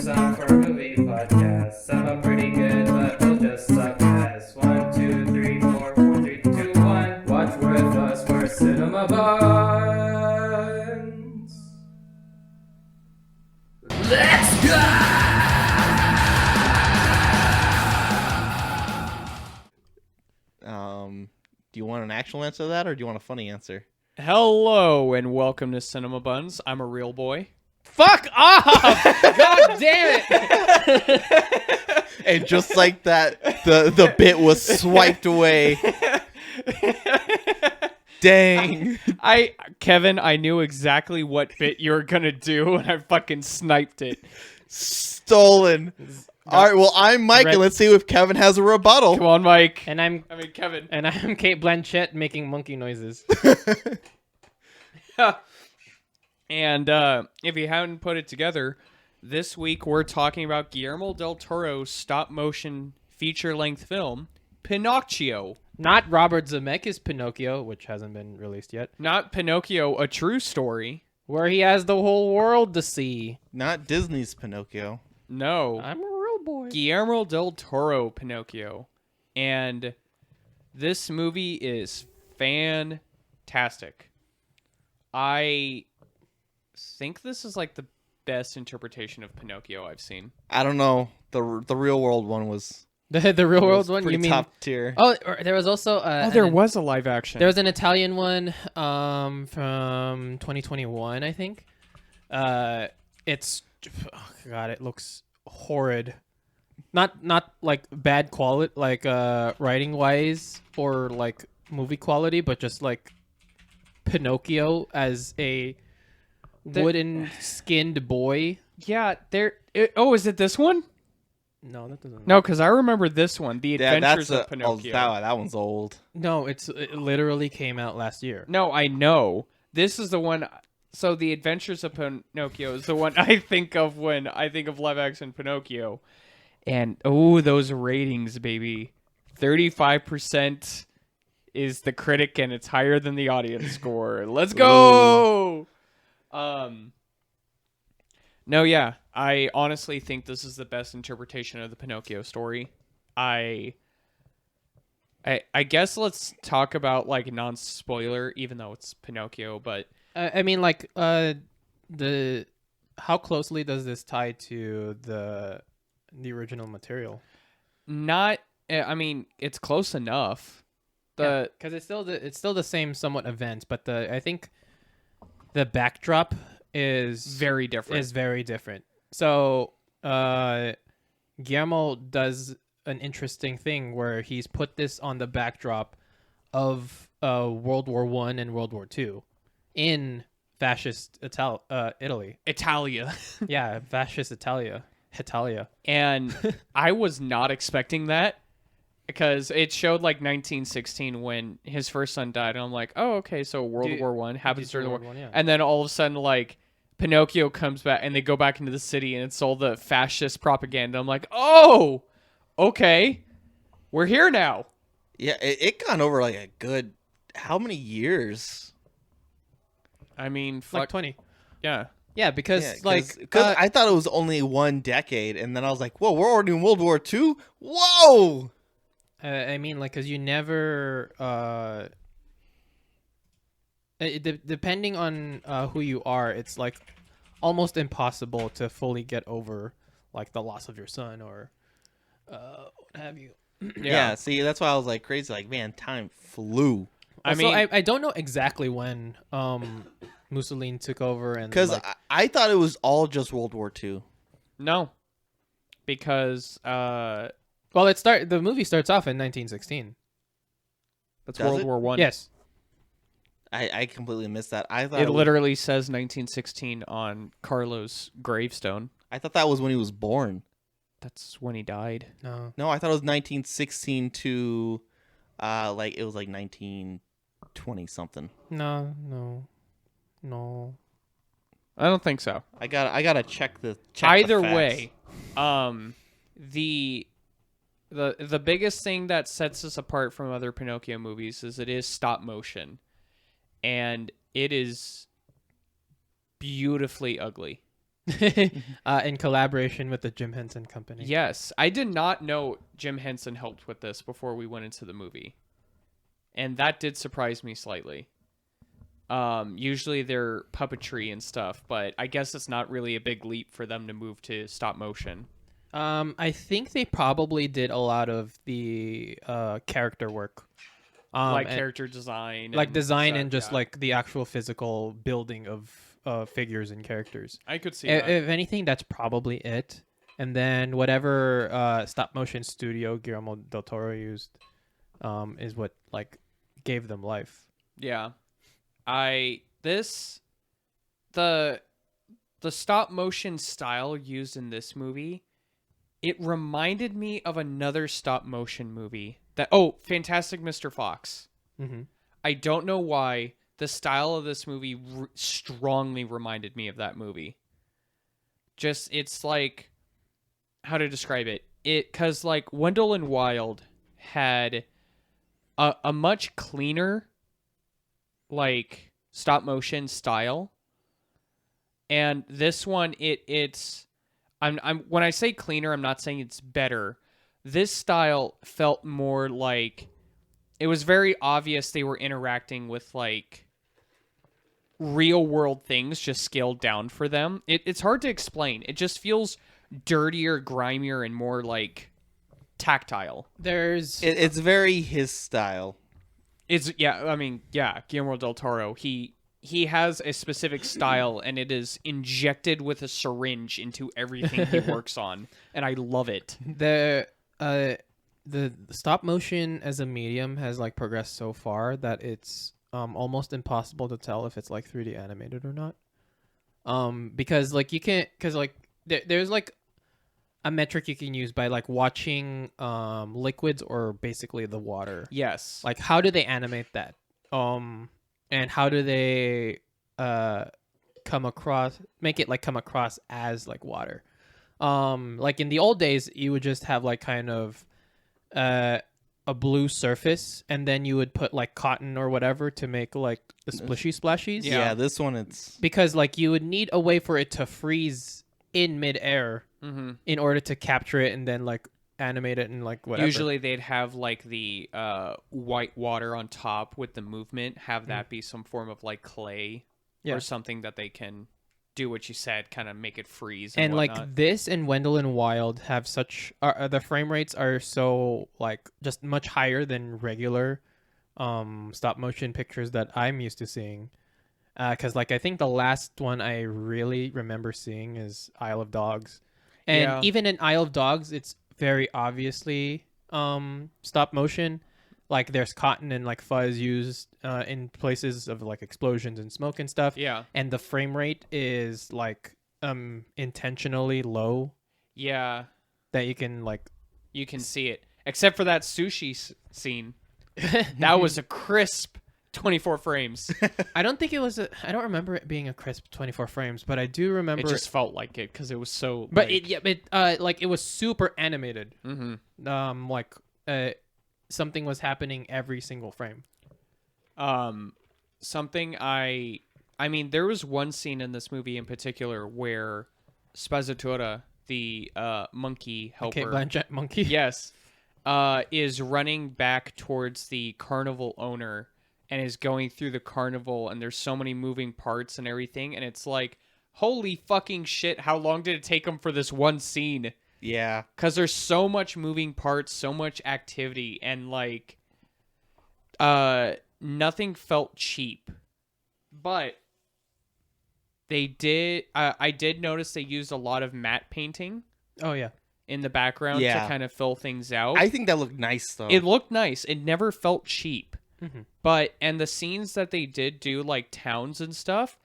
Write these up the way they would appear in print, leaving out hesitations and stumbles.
song for a movie podcast. Some are pretty good, but we'll just suck ass. 1, 2, 3, 4, 4, 3, 2, 1. Watch with us, we're Cinema Buns. Let's go! Do you want an actual answer to that, or do you want a funny answer? Hello and welcome to Cinema Buns. I'm a real boy. Fuck off! God damn it! And just like that, the bit was swiped away. Dang. Kevin, I knew exactly what bit you were gonna do, and I fucking sniped it. Stolen. All right, well, I'm Mike, and let's see if Kevin has a rebuttal. Come on, Mike. Kevin. And I'm Kate Blanchett making monkey noises. And if you haven't put it together, this week we're talking about Guillermo del Toro's stop-motion feature-length film, Pinocchio. Not Robert Zemeckis' Pinocchio, which hasn't been released yet. Not Pinocchio, a true story. Where he has the whole world to see. Not Disney's Pinocchio. No. I'm a real boy. Guillermo del Toro Pinocchio. And this movie is fantastic. I think this is like the best interpretation of Pinocchio I've seen. I don't know. The real world one was The real world one? pretty You mean top tier. Oh, there was also there was a live action. There was an Italian one from 2021, I think. It's God, it looks horrid. Not like bad quality, like writing wise or like movie quality, but just like Pinocchio as a wooden skinned boy. Yeah, is it this one? No, that doesn't. No, because I remember this one, The Adventures of Pinocchio. That one's old. No, it literally came out last year. No, I know. This is the one. So The Adventures of Pinocchio is the one I think of when I think of live action Pinocchio. And, those ratings, baby. 35% is the critic, and it's higher than the audience score. Let's go! No, yeah. I honestly think this is the best interpretation of the Pinocchio story. I guess let's talk about, like, non-spoiler, even though it's Pinocchio, but... I mean, like, how closely does this tie to the original material? Not, I mean, it's close enough. Because it's still the same somewhat events, but I think the backdrop is very different. So, Guillermo does an interesting thing where he's put this on the backdrop of World War I and World War II in fascist Italy. Italia. Yeah, fascist Italia. And I was not expecting that because it showed like 1916 when his first son died. And I'm like, oh, okay, so World War I happens during the war. Yeah. And then all of a sudden, like, Pinocchio comes back and they go back into the city and it's all the fascist propaganda. I'm like, oh, okay, we're here now. Yeah, it gone over like a good, how many years? I mean, Like 20. Yeah. Yeah, because I thought it was only one decade, and then I was like, whoa, we're already in World War II? Whoa! I mean, like, because you never, depending on who you are, it's like almost impossible to fully get over like the loss of your son or what have you. Yeah, see, that's why I was like crazy. Like, man, time flew. I don't know exactly when Mussolini took over, and because I thought it was all just World War II. No, because the movie starts off in 1916. That's Does World it? War One. Yes. I completely missed that. I thought It literally says 1916 on Carlo's gravestone. I thought that was when he was born. That's when he died. No, I thought it was 1916 to, like it was like 1920 something. No. I don't think so. I gotta check the. Either the facts. way, the biggest thing that sets us apart from other Pinocchio movies is it is stop motion, and it is beautifully ugly. in collaboration with the Jim Henson Company. Yes, I did not know Jim Henson helped with this before we went into the movie, and that did surprise me slightly. Usually they're puppetry and stuff, but I guess it's not really a big leap for them to move to stop motion. I think they probably did a lot of the character work. Like and- character design. like and design stuff, and just yeah. like the actual physical building of figures and characters. I could see If, that. if anything, that's probably it. And then whatever stop motion studio Guillermo del Toro used is what like gave them life. Yeah. The stop motion style used in this movie, it reminded me of another stop motion movie Fantastic Mr. Fox. Mm-hmm. I don't know why the style of this movie strongly reminded me of that movie. Just, it's like, how to describe it? Because like Wendell and Wild had a much cleaner like stop motion style, and this one it's I'm when I say cleaner, I'm not saying it's better. This style felt more like it was very obvious they were interacting with like real world things just scaled down for them. It's hard to explain. It just feels dirtier, grimier, and more like tactile. It's very his style. Guillermo del Toro. He has a specific style, and it is injected with a syringe into everything he works on, and I love it. The stop motion as a medium has like progressed so far that it's almost impossible to tell if it's like 3D animated or not. Because like you can't, because like there's like a metric you can use by like watching liquids or basically the water. Yes. Like how do they animate that? And how do they come across as like water? Like in the old days you would just have like kind of a blue surface, and then you would put like cotton or whatever to make like the splishy splashies. Yeah, this one it's Because like you would need a way for it to freeze in midair in order to capture it and then like animate it and like whatever. Usually they'd have like the white water on top with the movement, have that be some form of like clay Yeah. or something that they can do what you said, kind of make it freeze and whatnot. like this and Wendell and Wild have such the frame rates are so like just much higher than regular stop motion pictures that I'm used to seeing. Because like I think the last one I really remember seeing is Isle of Dogs, and Yeah. even in Isle of Dogs it's very obviously stop motion. Like there's cotton and like fuzz used in places of like explosions and smoke and stuff. Yeah. And the frame rate is like intentionally low Yeah, that you can like you can see it. Except for that sushi scene. That was a crisp 24 frames. I don't think it was I don't remember it being a crisp 24 frames, but I do remember It just felt like it because it was so. but like, like it was super animated. Mhm. Like something was happening every single frame. Something I mean, there was one scene in this movie in particular where Spazzatura, the monkey helper, Kate Blanchett monkey. yes, is running back towards the carnival owner and is going through the carnival, and there's so many moving parts and everything, and it's like, holy fucking shit, how long did it take him for this one scene? yeah. Because there's so much moving parts, so much activity, and like nothing felt cheap. But they did I did notice they used a lot of matte painting Oh yeah. in the background Yeah. to kind of fill things out. I think that looked nice though. It looked nice. It never felt cheap. Mhm. But and the scenes that they did do, like towns and stuff,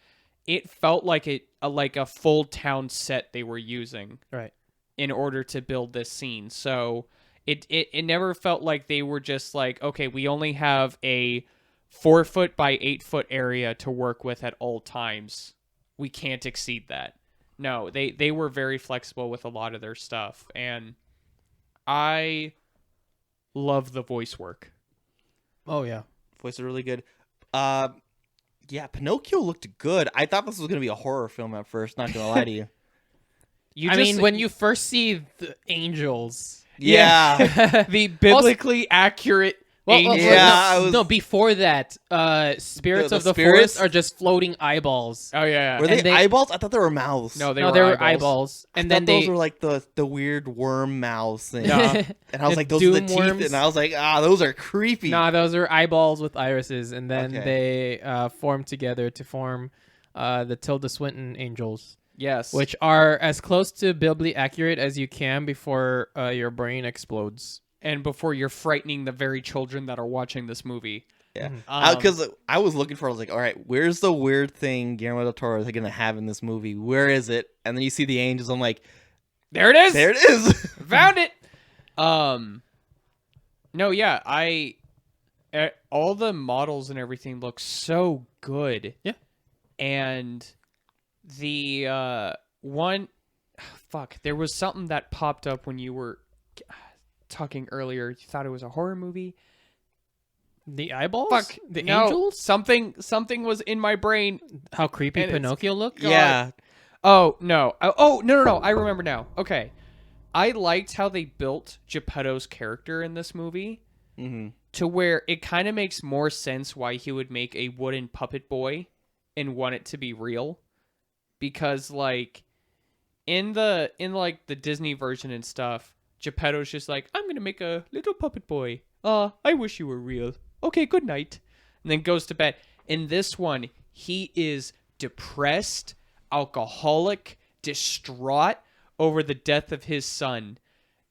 it felt like a full town set they were using Right. in order to build this scene. So it never felt like they were just like, okay, we only have a 4-foot by 8-foot area to work with at all times. We can't exceed that. No, they were very flexible with a lot of their stuff, and I love the voice work. Oh yeah. Voice are really good. Yeah, Pinocchio looked good. I thought this was gonna be a horror film at first. Not gonna lie to you. I mean, when you first see the angels, Yeah. the biblically accurate angels. no, before that, spirits The of the spirits? forest are just floating eyeballs. Oh yeah. Were yeah. they eyeballs? I thought they were mouths. No, they No, were they were eyeballs. eyeballs, and I then thought those they were like the weird worm mouths thing. Nah. And I was The like, those are the doom teeth, worms. and I was like, those are creepy. Nah, those are eyeballs with irises, and then Okay. they form together to form the Tilda Swinton angels, Yes. which are as close to biblically accurate as you can before your brain explodes. and before you're frightening the very children that are watching this movie. Yeah, Um, because I was looking for. I was like, all right, where's the weird thing Guillermo del Toro is gonna have in this movie? Where is it? And then you see the angels. I'm like, There it is. there it is. Found it. No, yeah, all the models and everything look so good. Yeah. And the one, fuck, there was something that popped up when you were talking earlier. You thought it was a horror movie. The eyeballs? Fuck, The no, angels? Something was in my brain. How creepy And it's- Pinocchio looked? Yeah, Oh no! No! I remember now. Okay, I liked how they built Geppetto's character in this movie to where it kind of makes more sense why he would make a wooden puppet boy and want it to be real, because like in like the Disney version and stuff, Geppetto's just like, I'm gonna make a little puppet boy. I wish you were real. Okay, good night, and then goes to bed. In this one, he is depressed, alcoholic, distraught over the death of his son,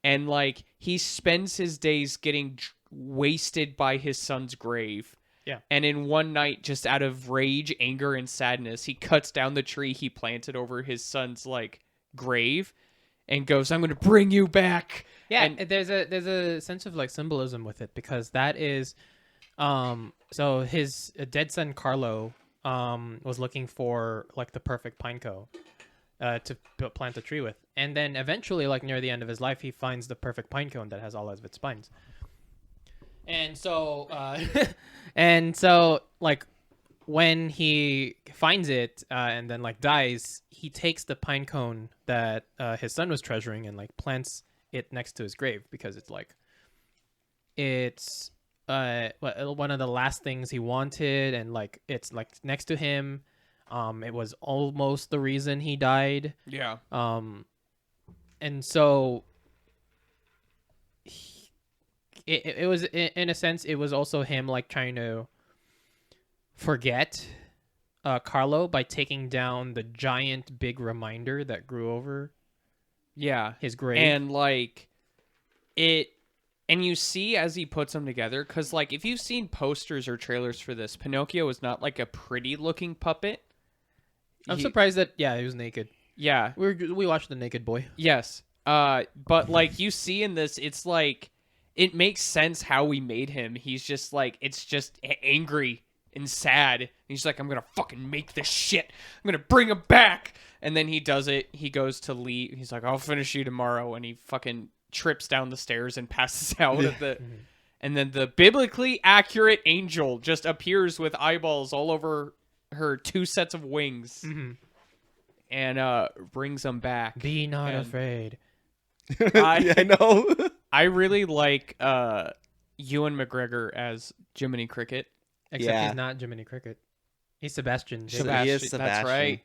and like he spends his days getting wasted by his son's grave. Yeah. And in one night, just out of rage, anger, and sadness, he cuts down the tree he planted over his son's like grave and goes, I'm gonna bring you back. Yeah, And there's a sense of like symbolism with it, because that is so his dead son Carlo was looking for like the perfect pine cone to plant a tree with, and then eventually, like near the end of his life, he finds the perfect pine cone that has all of its spines. And so and so like when he finds it and then like dies, he takes the pine cone that his son was treasuring and like plants it next to his grave, because it's like it's one of the last things he wanted, and like it's like next to him. It was almost the reason he died. yeah, And so it was, in a sense, it was also him like trying to forget Carlo by taking down the giant big reminder that grew over yeah, his grave. and like it. And you see as he puts them together, because like if you've seen posters or trailers for this, Pinocchio is not like a pretty looking puppet. I'm surprised that he was naked. Yeah. We watched The Naked Boy. Yes. But like you see in this, it's like it makes sense how we made him. He's just like, it's just angry and sad. And he's like, I'm gonna fucking make this shit. I'm gonna bring him back. And then he does it. He goes to leave. He's like, I'll finish you tomorrow. And he fucking trips down the stairs and passes out at the. And then the biblically accurate angel just appears with eyeballs all over her 2 sets of wings. And brings them back. Be not And afraid. yeah, I know. I really like Ewan McGregor as Jiminy Cricket. Except Yeah. he's not Jiminy Cricket. He's Sebastian. He is Sebastian. That's right.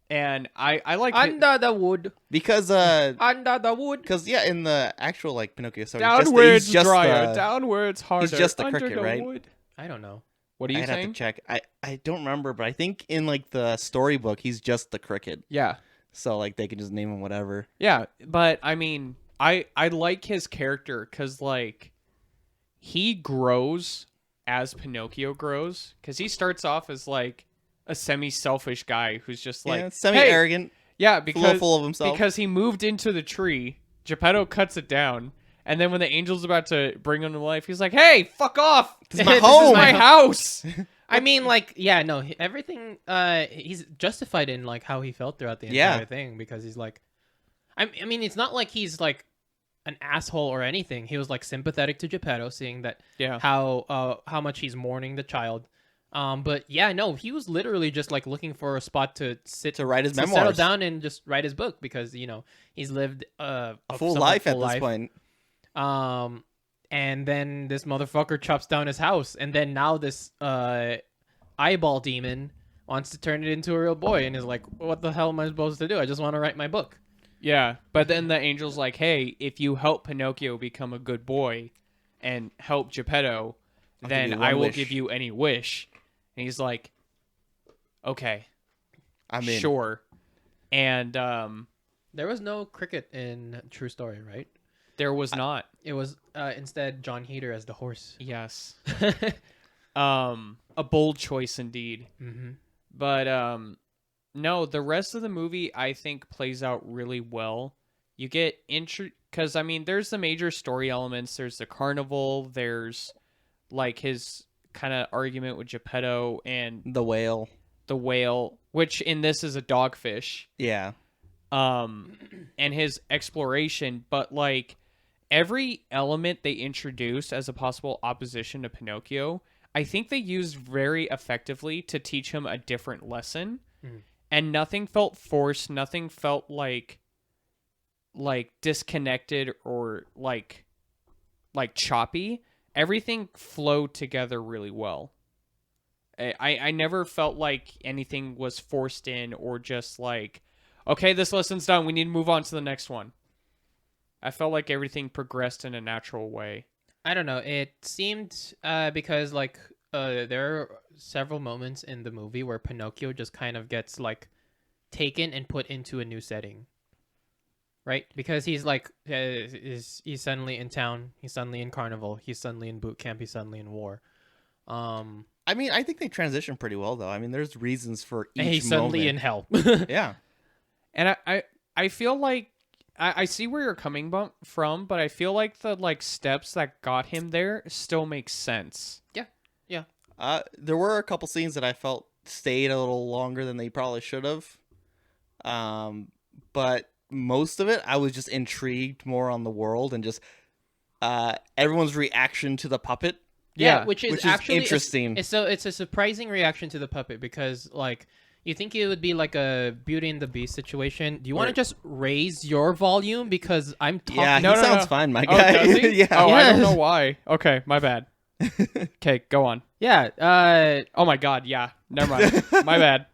And I like Under the wood. Because Under the wood. yeah, in the actual like Pinocchio story, downwards he's just drier, the, downwards harder. he's just the under cricket, the right? wood. I don't know. What are you I'd have saying? to check. I don't remember, but I think in like the storybook, he's just the cricket. Yeah, So like they can just name him whatever. yeah. But I mean, I like his character because like he grows as Pinocchio grows, because he starts off as like a semi-selfish guy who's just like Yeah, semi-arrogant, Yeah, full because of himself. because he moved into the tree. Geppetto cuts it down, and then when the angel's about to bring him to life, he's like, "Hey, fuck off! This is my This home." is my house." I mean, like, yeah, no, everything. He's justified in like how he felt throughout the Yeah. entire thing, because he's like, I mean, it's not like he's like an asshole or anything. He was like sympathetic to Geppetto, seeing that Yeah. how much he's mourning the child, But yeah, no, he was literally just like looking for a spot to sit To write his settle memoirs. down and just write his book because he's lived A full life at this point. And then this motherfucker chops down his house, and then now this eyeball demon wants to turn it into a real boy, and is like, "What the hell am I supposed to do? I just want to write my book." Yeah, but then the angel's like, "Hey, if you help Pinocchio become a good boy, and help Geppetto, give then you I one will wish." give you any wish." And he's like, "Okay, I'm in. sure." And There was no cricket in True Story, right? there was not. It was instead John Heater as the horse. Yes. A bold choice indeed. Mm-hmm. But no, the rest of the movie I think plays out really well. You get because I mean, there's the major story elements. There's the carnival. There's like his kind of argument with Geppetto and The whale. the whale, which in this is a dogfish. Yeah. And his exploration, but like every element they introduced as a possible opposition to Pinocchio, I think they used very effectively to teach him a different lesson. And nothing felt forced, nothing felt like disconnected or like choppy. Everything flowed together really well. I never felt like anything was forced in or just like, okay, this lesson's done, we need to move on to the next one. I felt like everything progressed in a natural way. I don't know. It seemed because like there are several moments in the movie where Pinocchio just kind of gets like taken and put into a new setting, right? Because he's like he's suddenly in town, he's suddenly in carnival, he's suddenly in boot camp, he's suddenly in war. I mean, I think they transition pretty well, though. I mean, there's reasons for each And he's suddenly in moment. hell. Yeah. And I feel like I see where you're coming from, but I feel like the like steps that got him there still make sense. There were a couple scenes that I felt stayed a little longer than they probably should have. But most of it, I was just intrigued more on the world and just everyone's reaction to the puppet. Yeah, which is actually interesting. It's a surprising reaction to the puppet because like you think it would be like a Beauty and the Beast situation. Do you want to just raise your volume because I'm talking? Yeah, No, he no, sounds no. fine, my Oh, guy. does he? Yeah. Oh, I don't Yes. know why. Okay, my bad. Okay, go on. Yeah. Oh my god, yeah. Never mind. My bad.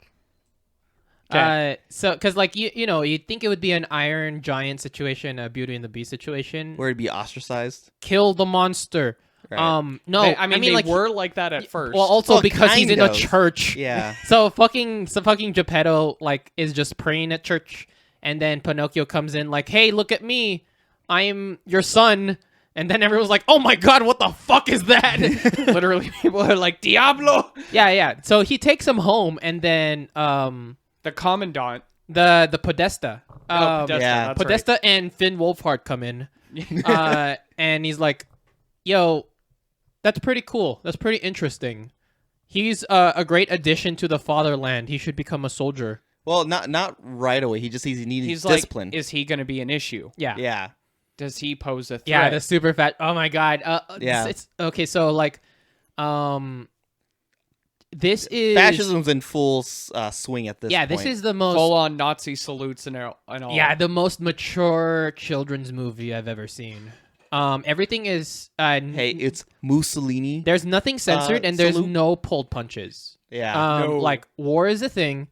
Okay. So because like you'd think it would be an Iron Giant situation, a Beauty and the Beast situation. Where he'd be ostracized. Kill the monster. Right. No, I mean they like were like that at first. well, also Well, because he's in kind a of. church. Yeah. So fucking Geppetto like is just praying at church, and then Pinocchio comes in like, "Hey, look at me, I'm your son." And then everyone's like, "Oh my god, what the fuck is that?" Literally, people are like, Diablo! Yeah. So he takes him home, and then The Commandant. the Podesta, Podesta, yeah. that's Podesta and Finn Wolfhard come in, and he's like, "Yo, that's pretty cool. That's pretty interesting. He's a great addition to the fatherland. He should become a soldier." Well, not right away. He just sees he needs He's discipline. like, is he going to be an issue? Yeah. Yeah. Does he pose a threat? Yeah, the super fat. Oh my god. Yeah. It's okay. So like, this is Fascism's in full swing at this Yeah, point. this is the most. Full-on Nazi salutes and all. Yeah, the most mature children's movie I've ever seen. Everything is. Hey, it's Mussolini. There's nothing censored and there's salute. no pulled punches. Yeah. No. Like war is a thing.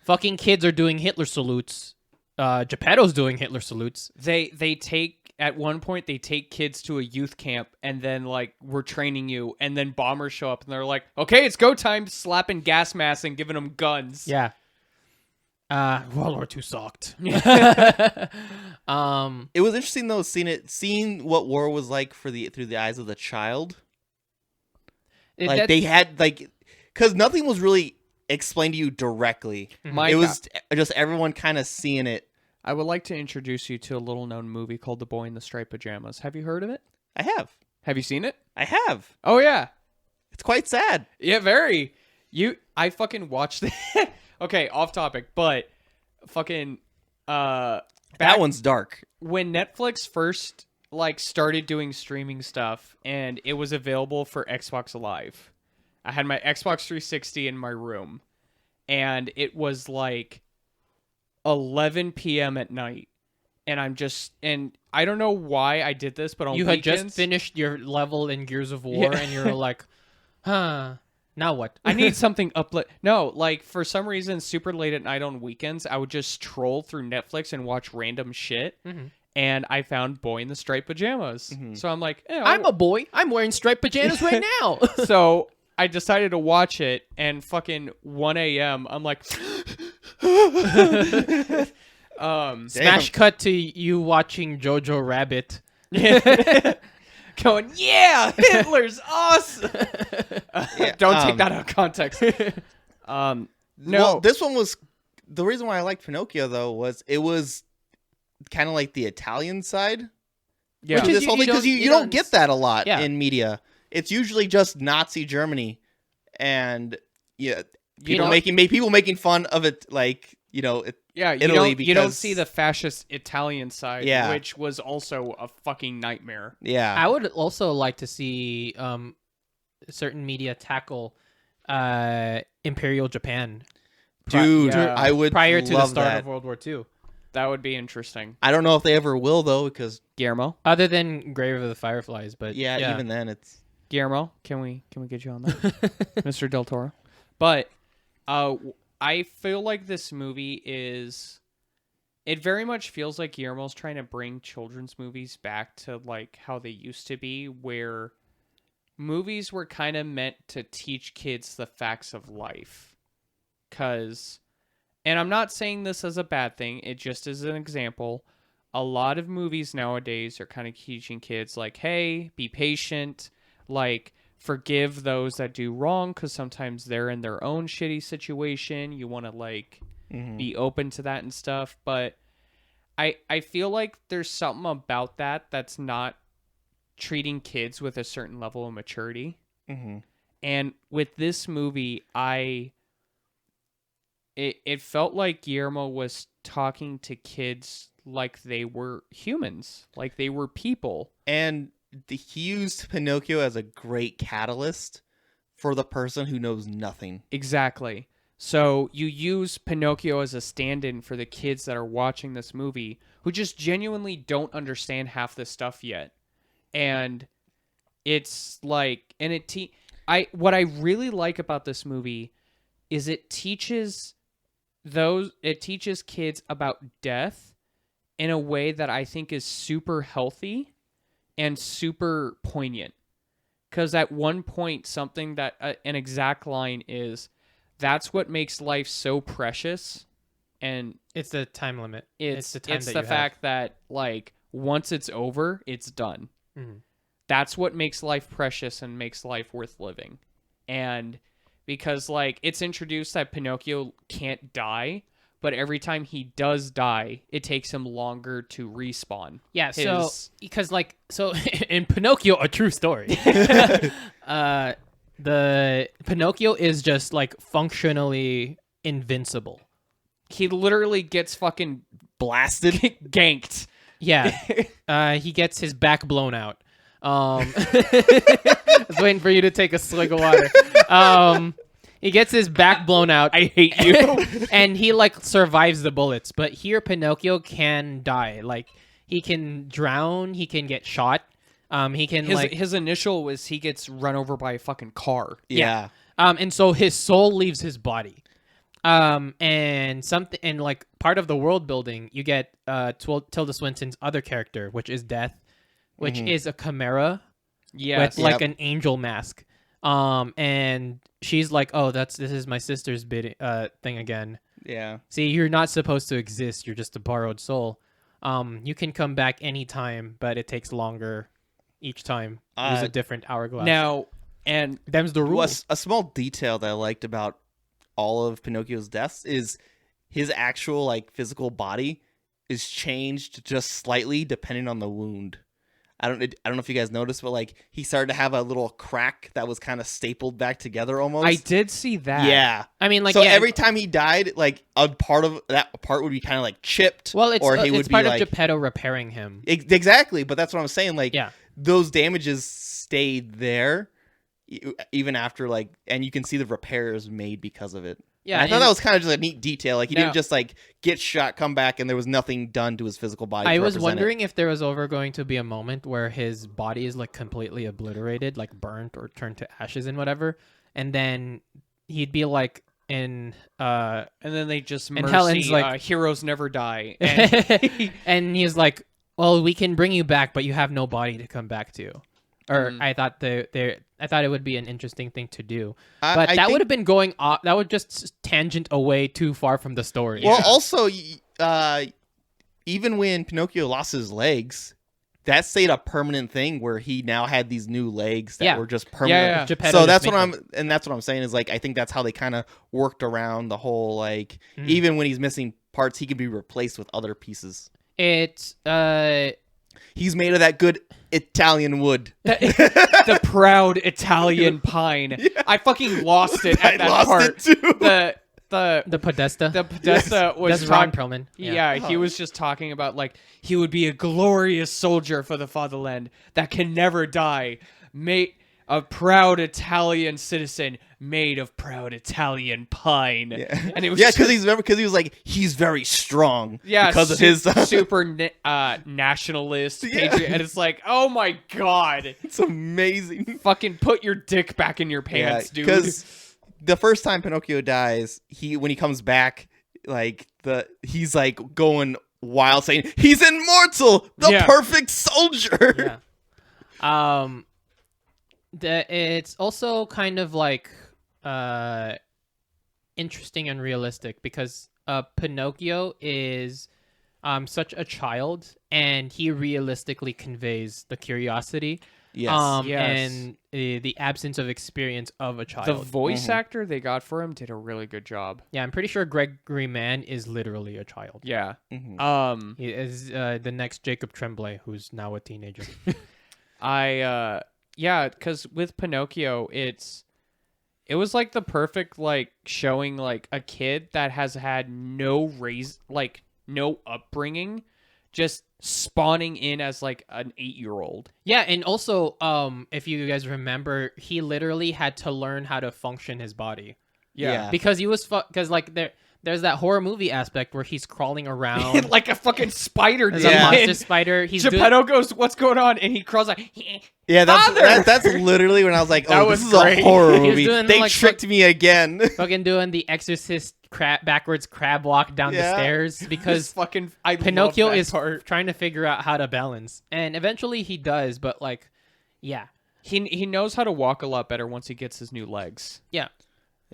Fucking kids are doing Hitler salutes. Geppetto's doing Hitler salutes. They take at one point they take kids to a youth camp and then like we're training you and then bombers show up and they're like, okay, it's go time, slapping gas masks and giving them guns. Yeah. World War II sucked. It was interesting though seeing what war was like through the eyes of the child. Like they had because nothing was really explained to you directly. My It was just everyone kind of seeing it. I would like to introduce you to a little known movie called The Boy in the Striped Pajamas. Have you heard of it? I have. Have you seen it? I have. Oh yeah. It's quite sad. Yeah, very. I fucking watched it. Okay, off topic, but fucking That back one's dark. when Netflix first like started doing streaming stuff and it was available for Xbox Live. I had my Xbox 360 in my room, and it was like 11 p.m. at night, and I don't know why I did this, but on You weekends, had just finished your level in Gears of War, and you're like, huh, now what? I need something uplit. No, like for some reason, super late at night on weekends, I would just troll through Netflix and watch random shit. And I found Boy in the Striped Pajamas. So I'm like, I'm a boy. I'm wearing striped pajamas right now. So I decided to watch it, and fucking 1 a.m. I'm like, Smash cut to you watching Jojo Rabbit. going, yeah, Hitler's awesome. Don't take that out of context. No, well, this one was the reason why I liked Pinocchio though was it was kind of like the Italian side. Yeah, Which is this whole thing because you don't get that a lot Yeah. in media. It's usually just Nazi Germany, and people making fun of it, like Italy. You don't see the fascist Italian side, Yeah. which was also a fucking nightmare. Yeah, I would also like to see certain media tackle Imperial Japan dude, yeah. I would prior to the love start that. of World War II. That would be interesting. I don't know if they ever will though, because Guillermo, Other than Grave of the Fireflies, but even then it's Guillermo, can we get you on that, Mr. Del Toro? But I feel like this movie it very much feels like Guillermo's trying to bring children's movies back to like how they used to be, where movies were kind of meant to teach kids the facts of life. And I'm not saying this as a bad thing, it just is an example. A lot of movies nowadays are kind of teaching kids like, hey, be patient, like forgive those that do wrong, because sometimes they're in their own shitty situation. You want to like be open to that and stuff. But I feel like there's something about that that's not treating kids with a certain level of maturity. And with this movie, it felt like Guillermo was talking to kids like they were humans, like they were people. And he used Pinocchio as a great catalyst for the person who knows nothing. Exactly. So you use Pinocchio as a stand-in for the kids that are watching this movie who just genuinely don't understand half this stuff yet. And it's like, and what I really like about this movie is it teaches kids about death in a way that I think is super healthy and super poignant. Because at one point, something that an exact line is, that's what makes life so precious. And it's the time limit. It's the time it's that the you fact that like once it's over, it's done. That's what makes life precious and makes life worth living. And because like it's introduced that Pinocchio can't die, but every time he does die, it takes him longer to respawn. Yeah, so in Pinocchio, a true story. The Pinocchio is just like functionally invincible. He literally gets fucking Blasted. ganked. Yeah. He gets his back blown out. I was waiting for you to take a swig of water. He gets his back blown out. I hate you. And he like survives the bullets. But here Pinocchio can die. Like he can drown, he can get shot. He can his initial was he gets run over by a fucking car. Yeah. And so his soul leaves his body. And like part of the world building, you get Tilda Swinton's other character, which is Death, which is a chimera with like an angel mask. And she's like, "Oh, this is my sister's thing again." Yeah. See, you're not supposed to exist. You're just a borrowed soul. You can come back anytime, but it takes longer each time. There's a different hourglass. Now, and them's the rule. A small detail that I liked about all of Pinocchio's deaths is his actual like physical body is changed just slightly depending on the wound. I don't know if you guys noticed, but like he started to have a little crack that was kind of stapled back together almost. I did see that. Yeah. I mean, like, so every time he died, like a part of that part would be kind of like chipped. Well, it's would part be of like, Geppetto repairing him. Exactly, but that's what I'm saying. Like, those damages stayed there, even after like, and you can see the repairs made because of it. Yeah, And I thought and that was kind of just a neat detail. Like he Now- didn't just like get shot, come back, and there was nothing done to his physical body. I to was represent wondering if there was ever going to be a moment where his body is like completely obliterated, like burnt or turned to ashes and whatever, and then he'd be like in And then they just And mercy, Helen's like- heroes never die. And and he's like, well, we can bring you back, but you have no body to come back to. Or I thought I thought it would be an interesting thing to do, but I that think- would have been going off. That would just tangent away too far from the story. Well, also, even when Pinocchio lost his legs, that stayed a permanent thing where he now had these new legs that Yeah. were just permanent. Yeah. Geppetto So just that's made what them. that's what I'm saying is like I think that's how they kind of worked around the whole like Mhm. even when he's missing parts, he can be replaced with other pieces. It's He's made of that good Italian wood. the proud Italian pine. I fucking lost it at I that lost part. it too. The Podesta. the Podesta was That's Ron talk- Perlman. Yeah, he was just talking about like he would be a glorious soldier for the fatherland that can never die, mate, a proud Italian citizen made of proud Italian pine. Yeah. And it was because just- he was like he's very strong. yeah, because of his. super nationalist patriot, and it's like, oh my god, It's amazing. fucking put your dick back in your pants, dude. Because the first time Pinocchio dies, when he comes back, he's like going wild, saying he's immortal, the Yeah. perfect soldier. Yeah. It's also kind of like interesting and realistic because Pinocchio is such a child, and he realistically conveys the curiosity. Yes. Yes. And the absence of experience of a child. the voice Mhm. actor they got for him did a really good job. Yeah, I'm pretty sure Gregory Mann is literally a child. Yeah. Mhm. He is the next Jacob Tremblay, who's now a teenager. Yeah, because with Pinocchio, it was like the perfect like showing like a kid that has had no upbringing, just spawning in as like an 8-year-old. Yeah, and also, if you guys remember, he literally had to learn how to function his body Yeah. because he was because like there's that horror movie aspect where he's crawling around like a fucking spider. as Yeah. a monster And spider. He's doing, Geppetto goes, "What's going on?" And he crawls like, Yeah, Father! that's literally when I was like, That oh, was this is great. a horror He was movie. doing, They like, tricked me again. fucking doing the Exorcist backwards crab walk down the Yeah. stairs because because fucking I Pinocchio love that is part. trying to figure out how to balance, and eventually he does. But like, yeah, He knows how to walk a lot better once he gets his new legs. yeah.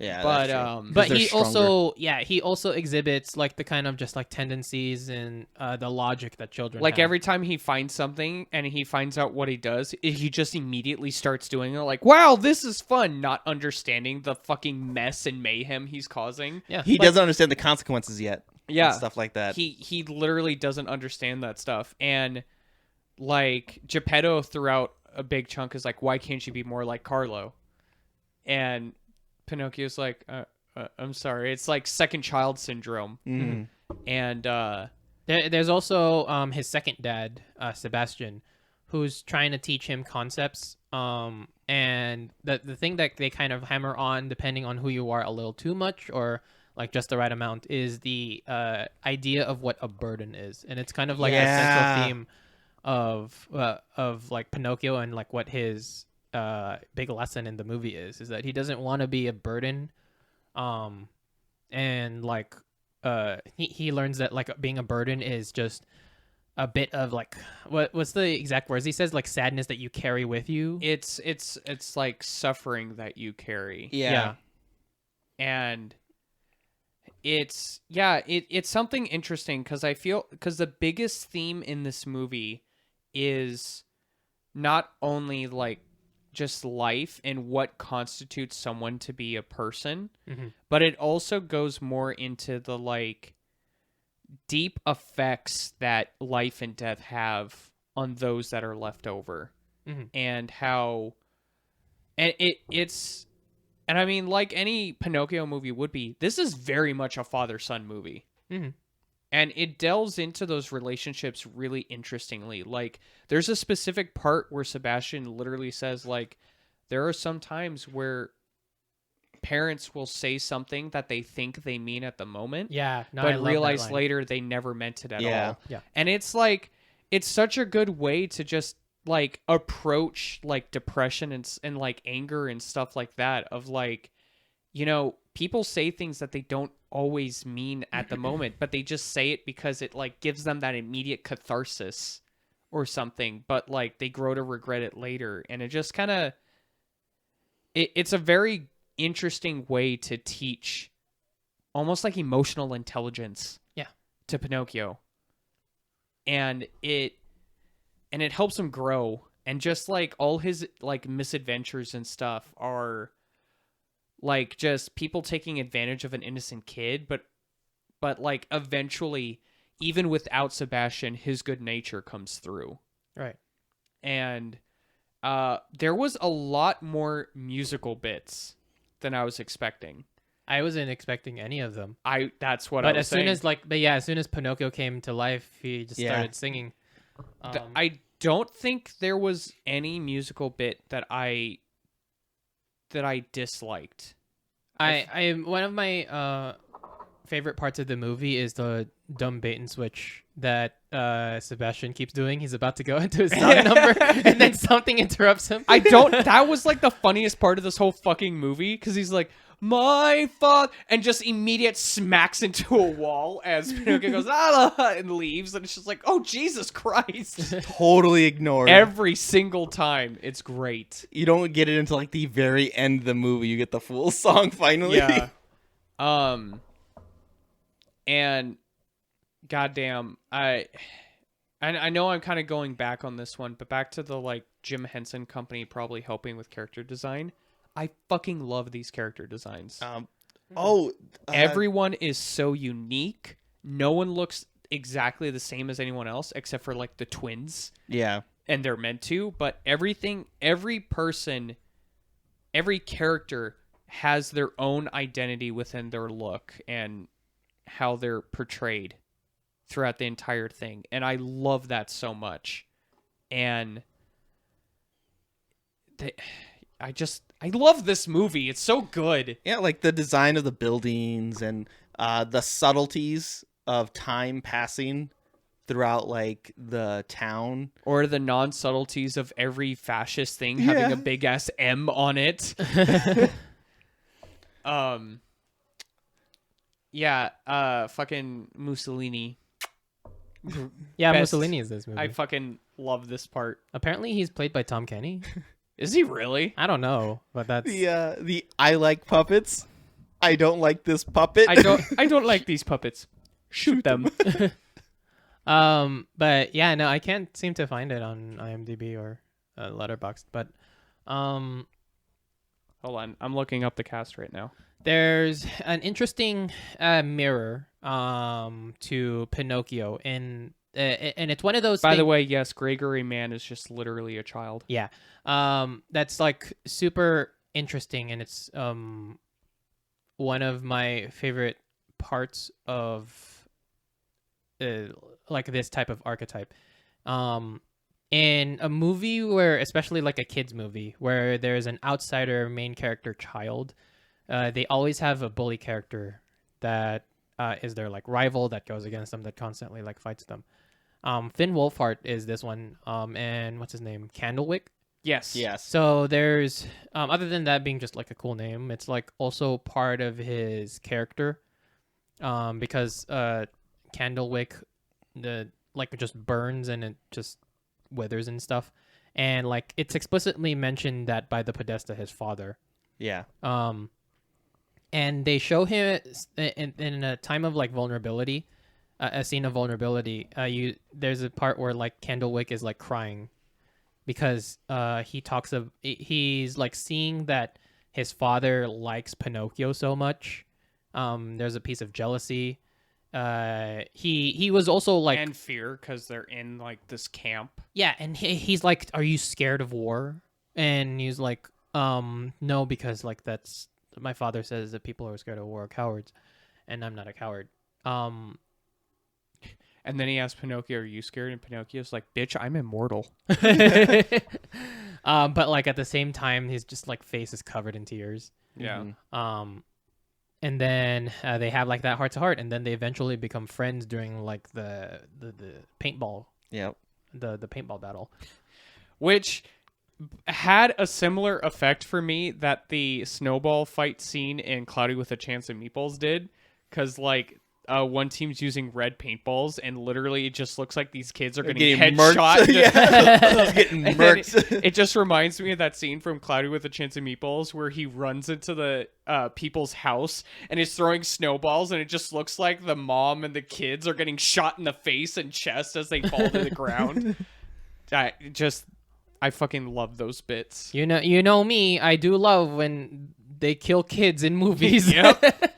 Yeah, But, that's true. 'Cause But they're he stronger. also exhibits like the kind of just like tendencies and the logic that children Like have. every time he finds something and he finds out what he does, he just immediately starts doing it. Like, wow, this is fun, not understanding the fucking mess and mayhem he's causing. yeah, He like, doesn't understand the consequences yet. and Yeah, stuff like that. he literally doesn't understand that stuff. And like Geppetto throughout a big chunk is like, why can't you be more like Carlo? And Pinocchio's like, I'm sorry, it's like second child syndrome. Mhm. And there's also his second dad, Sebastian, who's trying to teach him concepts. And the thing that they kind of hammer on, depending on who you are, a little too much or like just the right amount, is the idea of what a burden is, and it's kind of like a Yeah. central theme of like Pinocchio and like what his big lesson in the movie is that he doesn't want to be a burden, and like he learns that like being a burden is just a bit of like what's the exact words he says, like sadness that you carry with you. it's like suffering that you carry. Yeah. And it's something interesting because the biggest theme in this movie is not only like just life and what constitutes someone to be a person, Mhm. but it also goes more into the like deep effects that life and death have on those that are left over. Mhm. And how and it's and I mean, like any Pinocchio movie would be, this is very much a father-son movie. Mhm. And it delves into those relationships really interestingly. Like, there's a specific part where Sebastian literally says, like, there are some times where parents will say something that they think they mean at the moment, Yeah, no, I but love that realize line. later they never meant it at Yeah. all. Yeah. And it's like, it's such a good way to just like approach like depression and like anger and stuff like that, of like, you know, people say things that they don't always mean at the moment, but they just say it because it like gives them that immediate catharsis or something, but like they grow to regret it later. And it just kind of, it's a very interesting way to teach almost like emotional intelligence Yeah. to Pinocchio. And it helps him grow. And just like all his like misadventures and stuff are like just people taking advantage of an innocent kid, but like eventually, even without Sebastian, his good nature comes through. Right. And there was a lot more musical bits than I was expecting. I wasn't expecting any of them. That's what I But was as soon saying. as as soon as Pinocchio came to life, he just Yeah. started singing. I don't think there was any musical bit that I disliked. I one of my favorite parts of the movie is the dumb bait and switch that Sebastian keeps doing. He's about to go into his song number, and then something interrupts him. That was like the funniest part of this whole fucking movie, because he's like, my father, and just immediate smacks into a wall as Pinocchio goes, ah, and leaves, and it's just like, oh, Jesus Christ. Totally ignored. Every single time. It's great. You don't get it until like the very end of the movie. You get the full song finally. Yeah. And goddamn, I know I'm kind of going back on this one, but back to the like Jim Henson Company probably helping with character design. I fucking love these character designs. Everyone is so unique. No one looks exactly the same as anyone else except for like the twins. Yeah. And they're meant to, but every person, every character has their own identity within their look and how they're portrayed throughout the entire thing. And I love that so much. And I love this movie. It's so good. Yeah, like the design of the buildings and the subtleties of time passing throughout like the town. Or the non-subtleties of every fascist thing having Yeah. a big ass M on it. Fucking Mussolini. Yeah, Best. Mussolini is this movie. I fucking love this part. Apparently, he's played by Tom Kenny. Is he really? I don't know, but that's The I like puppets. I don't like this puppet. I don't like these puppets. Shoot them. But yeah, no, I can't seem to find it on IMDb or Letterboxd. But Hold on, I'm looking up the cast right now. there's an interesting mirror to Pinocchio, and it's one of those. By the way, yes, Gregory Mann is just literally a child. Yeah. That's like super interesting, and it's one of my favorite parts of like this type of archetype. In a movie where, especially like a kids movie, where there's an outsider main character child, they always have a bully character that is their like rival that goes against them, that constantly like fights them. Finn Wolfhard is this one, and what's his name? Candlewick. Yes. Yes. So there's other than that being just like a cool name, it's like also part of his character, because Candlewick like just burns and it just withers and stuff, and like it's explicitly mentioned that by the Podesta, his father. Yeah. And they show him in a time of like vulnerability, a scene of vulnerability. There's a part where like Candlewick is like crying because he's like seeing that his father likes Pinocchio so much. There's a piece of jealousy. He was also like, and fear, because they're in like this camp. yeah, and he's like, "Are you scared of war?" And he's like, "No, because like that's my father says that people who are scared of war are cowards, and I'm not a coward." And And then he asks Pinocchio, "Are you scared?" And Pinocchio's like, "Bitch, I'm immortal." But like at the same time, his just like face is covered in tears. Yeah. And then they have like that heart to heart, and then they eventually become friends during like the paintball, Yep. the paintball battle. Which had a similar effect for me that the snowball fight scene in Cloudy with a Chance of Meatballs did, because like one team's using red paintballs and literally it just looks like these kids are getting headshot. Yeah. Getting And murked. it just reminds me of that scene from Cloudy with a Chance of Meatballs where he runs into the people's house and is throwing snowballs, and it just looks like the mom and the kids are getting shot in the face and chest as they fall to the ground. I fucking love those bits. You know me. I do love when they kill kids in movies. Yep.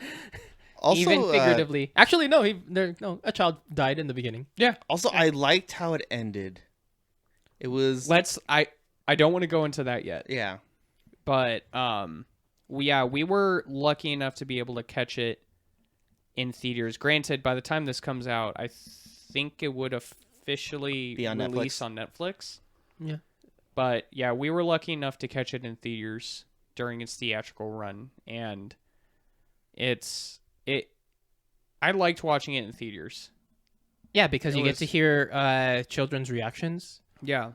Also, Even figuratively. Actually, no. A child died in the beginning. Yeah. Also, I liked how it ended. It was I don't want to go into that yet. yeah. But we were lucky enough to be able to catch it in theaters. Granted, by the time this comes out, I think it would officially Be on release Netflix. on Netflix. Yeah. But yeah, we were lucky enough to catch it in theaters during its theatrical run, and I liked watching it in theaters. Yeah, because It you get was- to hear children's reactions. Yeah.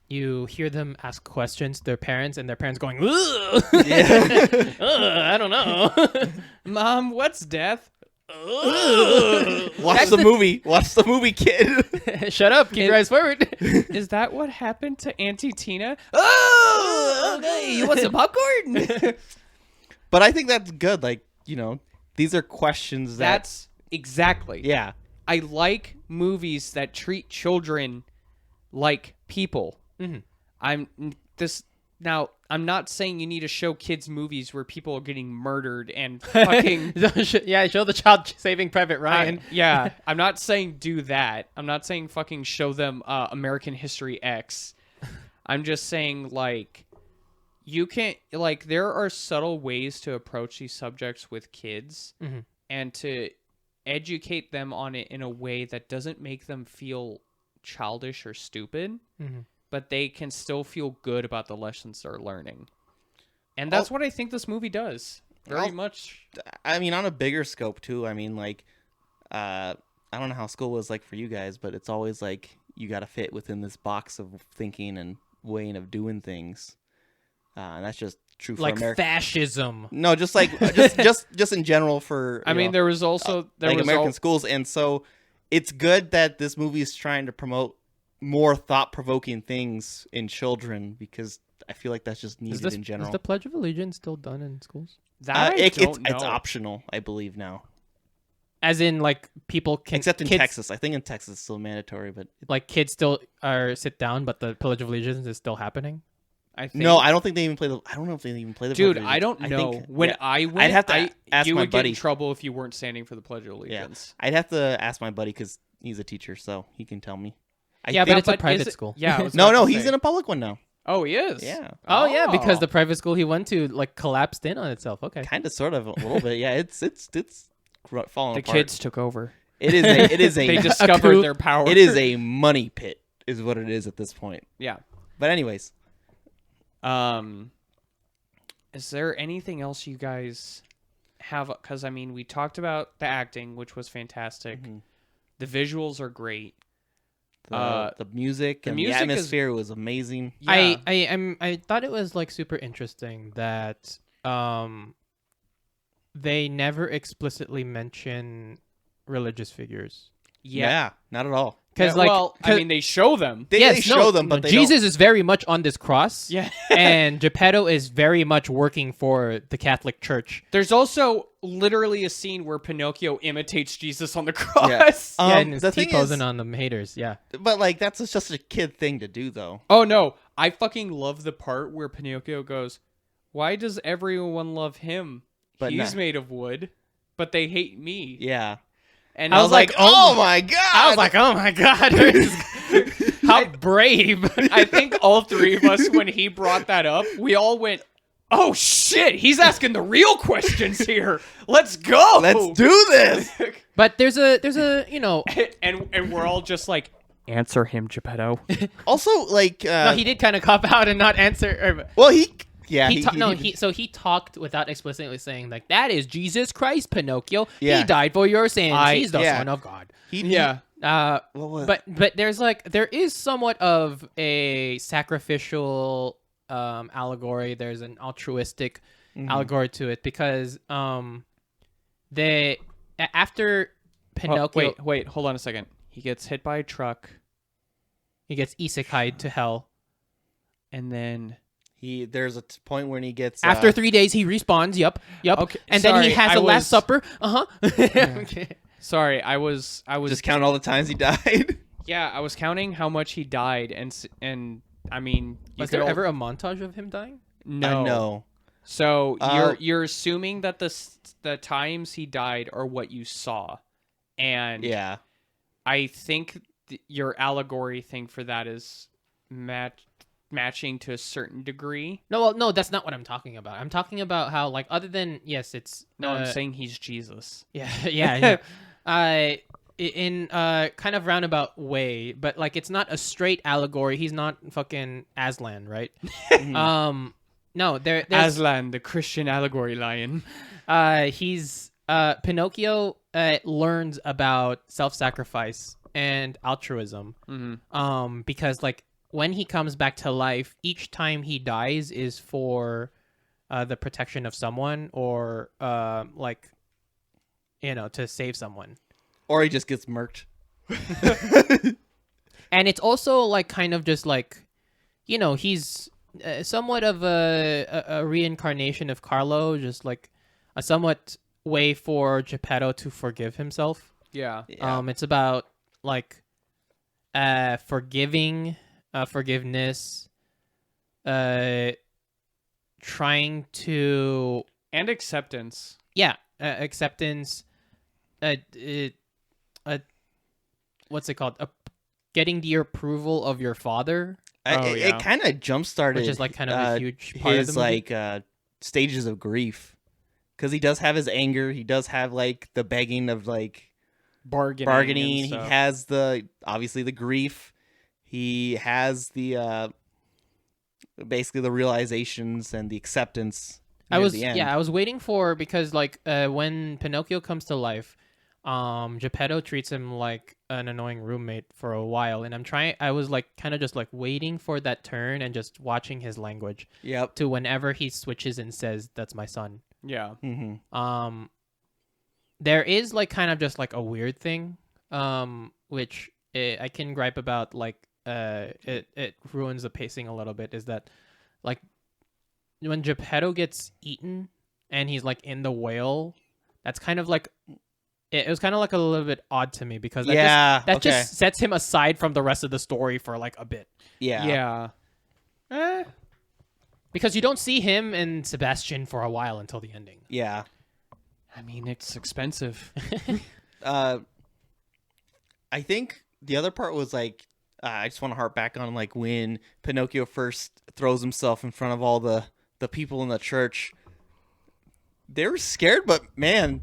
You hear them ask questions to their parents, and their parents going, "Ugh, Yeah. I don't know." Mom, what's death? Watch the movie. Watch the movie, kid. Shut up. Keep your eyes forward. Is that what happened to Auntie Tina? Oh, okay. You want some popcorn? But I think that's good. Like, these are questions That's exactly. yeah. I like movies that treat children like people. Mhm. I'm not saying you need to show kids movies where people are getting murdered and fucking Yeah, show the child Saving Private Ryan. yeah, I'm not saying do that. I'm not saying fucking show them American History X. I'm just saying like you can't like there are subtle ways to approach these subjects with kids Mhm. and to educate them on it in a way that doesn't make them feel childish or stupid, Mhm. but they can still feel good about the lessons they're learning. And that's what I think this movie does. Very I'll- much. I mean, on a bigger scope too. I mean, like, I don't know how school was like for you guys, but it's always like you got to fit within this box of thinking and weighing of doing things. And that's just true for Like America. fascism. No, just like just in general for I mean, there was also there like was American schools, and so it's good that this movie is trying to promote more thought-provoking things in children because I feel like that's just needed in general. Is the Pledge of Allegiance still done in schools? that I don't know. It's optional, I believe now, As in, like people can, except in kids, Texas. I think in Texas it's still mandatory, but like kids still are sit down, but the Pledge of Allegiance is still happening. I think. no, I don't think they even play the. I don't know if they even play the. Dude, Pledge of I don't Allegiance. know. think- When yeah. I went, I'd have to ask you my would get buddy. in trouble if you weren't standing for the Pledge of Allegiance. I'd have to ask my buddy because he's a teacher, so he can tell me. I Yeah, think- but it's a But private is it- school. Yeah. I was no, about no, to he's say. in a public one now. Oh, he is. Yeah, Oh yeah, because the private school he went to like collapsed in on itself. Okay. kind of, sort of, a little bit. Yeah, it's falling the apart. kids took over. It is a They coup. discovered their power. it is a money pit, is what it is at this point. Yeah. But anyways, Is there anything else you guys have? Because I mean, we talked about the acting, which was fantastic. Mhm. The visuals are great. the music and music the is- atmosphere was amazing. Yeah. I thought it was like super interesting that they never explicitly mention religious figures. yeah. Not at all. Because Yeah, well, I mean, they show them. They show them, but they Jesus is very much on this cross. Yeah. And Geppetto is very much working for the Catholic Church. There's also literally a scene where Pinocchio imitates Jesus on the cross. Yeah. Yeah, and the it's thing T-posing is- on the haters. Yeah. But like that's just a kid thing to do, though. Oh no, I fucking love the part where Pinocchio goes, "Why does everyone love him? But He's nah. made of wood, but they hate me." Yeah. And I was like, oh my god! I was like, oh my God. How brave. I think all three of us, when he brought that up, we all went, Oh shit! He's asking the real questions here. Let's go. Let's do this. But there's a you know. and we're all just like, answer him, Geppetto. Also, like, No, he did kind of cop out and not answer. well, yeah, He talked without explicitly saying like that is Jesus Christ, Pinocchio. Yeah. He died for your sins. He's the yeah. Son of God. Yeah. what? But there is somewhat of a sacrificial allegory. There's an altruistic allegory to it because after Pinocchio Wait, hold on a second. He gets hit by a truck, he gets isekai'd to hell. and then There's a point when he gets After 3 days, he respawns. Yep. Okay, And then he sorry, has I a Last was- Supper. Okay. sorry, I was just count all the times he died. yeah, I was counting how much he died, and I mean, you Was could there al- ever a montage of him dying? no? No. So Oh. you're assuming that the times he died are what you saw, and Yeah. I think your allegory thing for that is matching to a certain degree. No, well, no, that's not what I'm talking about. I'm talking about how, like, other than yes, it's No, I'm saying he's Jesus. yeah, yeah. In kind of roundabout way, but like it's not a straight allegory. He's not fucking Aslan, right? No, there's Aslan, the Christian allegory lion. he's Pinocchio learns about self-sacrifice and altruism. Because like when he comes back to life, each time he dies is for the protection of someone or like to save someone. Or he just gets murked. And it's also like kind of just like he's somewhat of a reincarnation of Carlo, just like a somewhat way for Geppetto to forgive himself. Yeah. It's about like forgiving, forgiveness, trying to And acceptance. acceptance, what's it called? Getting the approval of your father, It kind of jump started, which is like kind of a huge part of his the movie. like stages of grief, because he does have his anger. He does have like the begging of like bargaining. and He stuff. has obviously the grief. He has the basically the realizations and the acceptance. I near was the end. I was waiting for because like when Pinocchio comes to life, Geppetto treats him like an annoying roommate for a while, and I was like kind of just like waiting for that turn and just watching his language Yep. to whenever he switches and says that's my son. Yeah. Mm-hmm. There is like kind of just like a weird thing, which I can gripe about. Like, it ruins the pacing a little bit. Is that like when Geppetto gets eaten and he's like in the whale? That's kind of like it was kind of like a little bit odd to me because that just sets him aside from the rest of the story for like a bit. Yeah. Because you don't see him and Sebastian for a while until the ending. Yeah. I mean, it's expensive. I think the other part was like I just want to harp back on like when Pinocchio first throws himself in front of all the people in the church. They were scared, but man,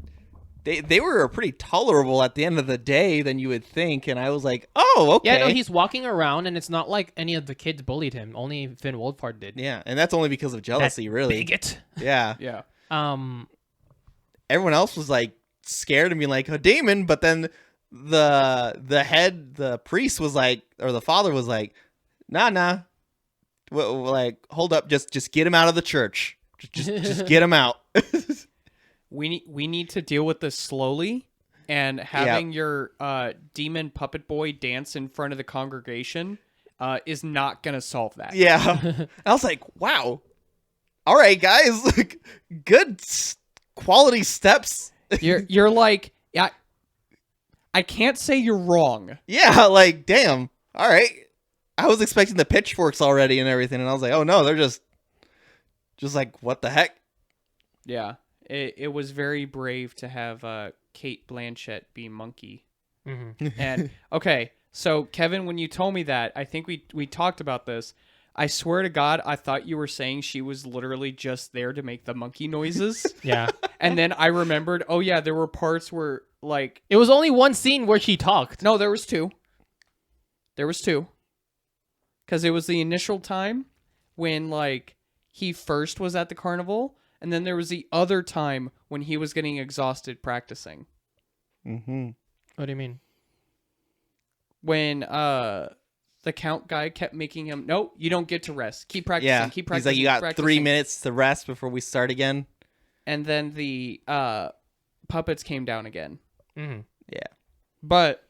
they were pretty tolerable at the end of the day than you would think. And I was like, oh, okay. Yeah, no, he's walking around, and it's not like any of the kids bullied him. Only Finn Wolfhard did. Yeah, and that's only because of jealousy, really. Bigot. Yeah. Yeah. Everyone else was like scared and being like a demon, but then the priest was like, or the father was like, nah. Like, hold up, just get him out of the church. Just get him out. We need to deal with this slowly, and having your demon puppet boy dance in front of the congregation is not gonna solve that. Yeah. I was like, wow. All right, guys, good quality steps. You're like, yeah, I can't say you're wrong. Yeah, like, damn. All right. I was expecting the pitchforks already and everything, and I was like, oh no, they're just like, what the heck? Yeah, it was very brave to have Kate Blanchett be Monkey. Mm-hmm. And okay, so Kevin, when you told me that, I think we talked about this. I swear to God, I thought you were saying she was literally just there to make the monkey noises. Yeah. And then I remembered, oh yeah, there were parts where like It was only one scene where she talked. no, there was two. There was two. Because it was the initial time when like he first was at the carnival, and then there was the other time when he was getting exhausted practicing. Mm-hmm. What do you mean? When the count guy kept making him, no, you don't get to rest. Keep practicing. Yeah. Keep He's practicing. like, you keep got practicing. 3 minutes to rest before we start again. And then the puppets came down again. Mm-hmm. Yeah. But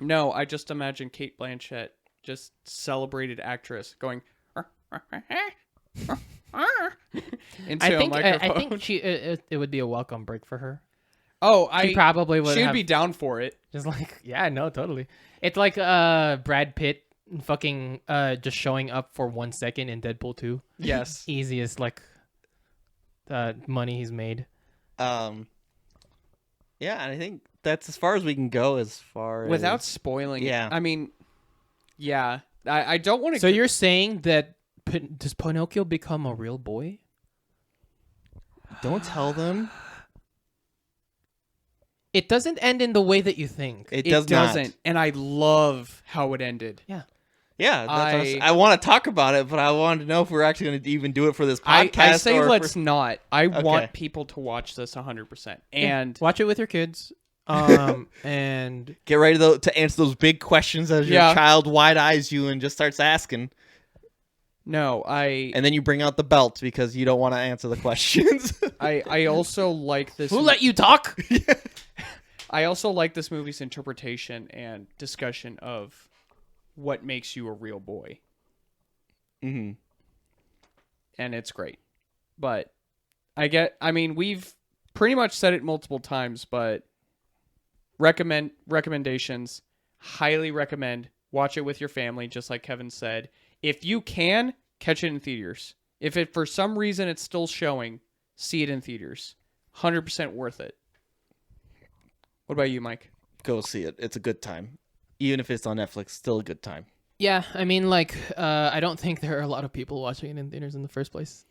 no, I just imagine Kate Blanchett, just celebrated actress, going into a microphone. I think she it would be a welcome break for her. Oh, She probably would. she'd have, be down for it. just like, yeah, no, totally. It's like Brad Pitt fucking just showing up for 1 second in Deadpool 2. Yes. Easiest like money he's made. Yeah, and I think that's as far as we can go as far Without as... spoiling Yeah. it. I mean, yeah. I don't want to... So you're saying that does Pinocchio become a real boy? Don't tell them. It doesn't end in the way that you think. It It does doesn't. not. And I love how it ended. Yeah. Yeah, I want to talk about it, but I wanted to know if we're actually going to even do it for this podcast. I say or let's not. I Okay. want people to watch this 100%. And Watch it with your kids. And get ready to answer those big questions as your Yeah. child wide eyes you and just starts asking. no, And then you bring out the belt because you don't want to answer the questions. I also like this. who let you talk? I also like this movie's interpretation and discussion of what makes you a real boy. Mm-hmm. And it's great. But I mean, we've pretty much said it multiple times, but recommendations, highly recommend, watch it with your family, just like Kevin said. If you can, catch it in theaters. If it for some reason it's still showing, see it in theaters. 100% worth it. What about you, Mike? Go see it. It's a good time. Even if it's on Netflix, still a good time. Yeah, I mean, like, I don't think there are a lot of people watching it in theaters in the first place.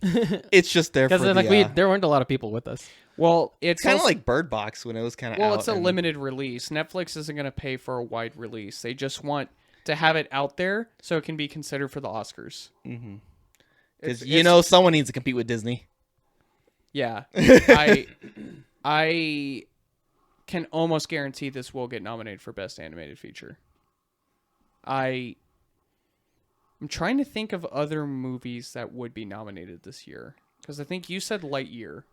It's just there for Because the... there weren't a lot of people with us. Well, it's kind of also- like Bird Box when it was kind of Well, out. it's a and- limited release. Netflix isn't going to pay for a wide release. They just want to have it out there so it can be considered for the Oscars. Mm-hmm. It's- Because you know someone needs to compete with Disney. Yeah. I can almost guarantee this will get nominated for Best Animated Feature. I'm trying to think of other movies that would be nominated this year. Because I think you said Lightyear,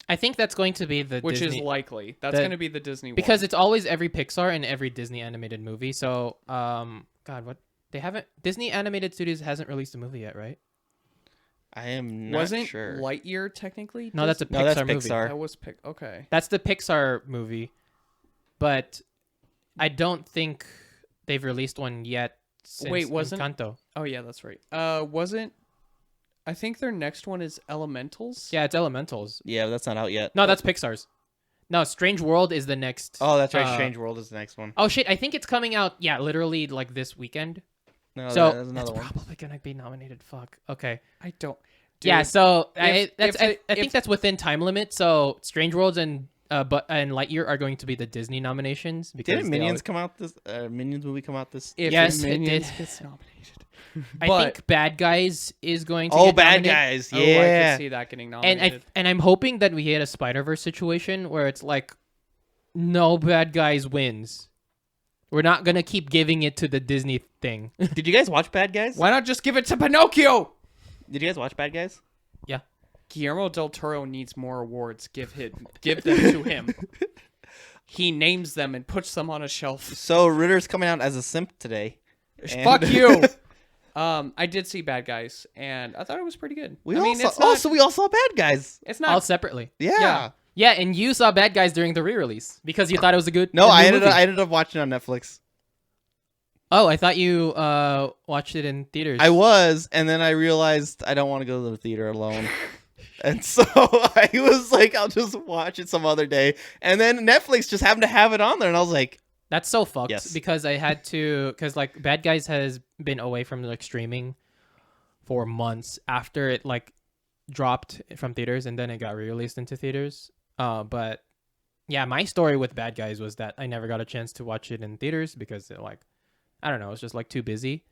I think that's going to be the which Disney, is likely. That's the- going to be the Disney one. because it's always every Pixar and every Disney animated movie. So, God, what they haven't Disney Animated Studios hasn't released a movie yet, right? I am not Wasn't sure. Lightyear technically? No, that's a No, that's Pixar movie. Pixar. That was okay. That's the Pixar movie, but I don't think they've released one yet. Since Wait, wasn't- Encanto? Oh yeah, that's right. Wasn't I think their next one is Elementals? Yeah, it's Elementals. Yeah, that's not out yet. No, that's Pixar's. No, Strange World is the next. Oh, that's right. uh, Strange World is the next one. Oh shit! I think it's coming out. Yeah, literally like this weekend. No, So there's it's another one. probably gonna be nominated. Fuck. Okay. I don't. Yeah. Dude, So if- I think if- that's within time limit. So Strange Worlds and Lightyear are going to be the Disney nominations because Didn't they Minions come out this? Minions movie come out this? if Yes, it Minions did. gets nominated. I But- think Bad Guys is going to. Oh, get Bad nominated. Guys! Oh, I Yeah. could see that getting And nominated. I'm hoping that we get a Spider-Verse situation where it's like, no Bad Guys wins. We're not gonna keep giving it to the Disney thing. Did you guys watch Bad Guys? Why not just give it to Pinocchio? Did you guys watch Bad Guys? Yeah. Guillermo del Toro needs more awards. Give them to him. He names them and puts them on a shelf. So Ritter's coming out as a simp today. And- Fuck you. I did see Bad Guys, and I thought it was pretty good. We I all mean, saw, it's not. so we all saw Bad Guys. It's All not. separately. Yeah. Yeah. Yeah, and you saw Bad Guys during the re-release because you thought it was a good. No, a new I movie. ended up watching it on Netflix. Oh, I thought you watched it in theaters. I was, and then I realized I don't want to go to the theater alone. And so I was like, I'll just watch it some other day. And then Netflix just happened to have it on there, and I was like, That's so fucked Yes. because I had to because like Bad Guys has been away from like streaming for months after it like dropped from theaters, and then it got re-released into theaters. But yeah, my story with Bad Guys was that I never got a chance to watch it in theaters because it, like, I don't know, it was just like too busy.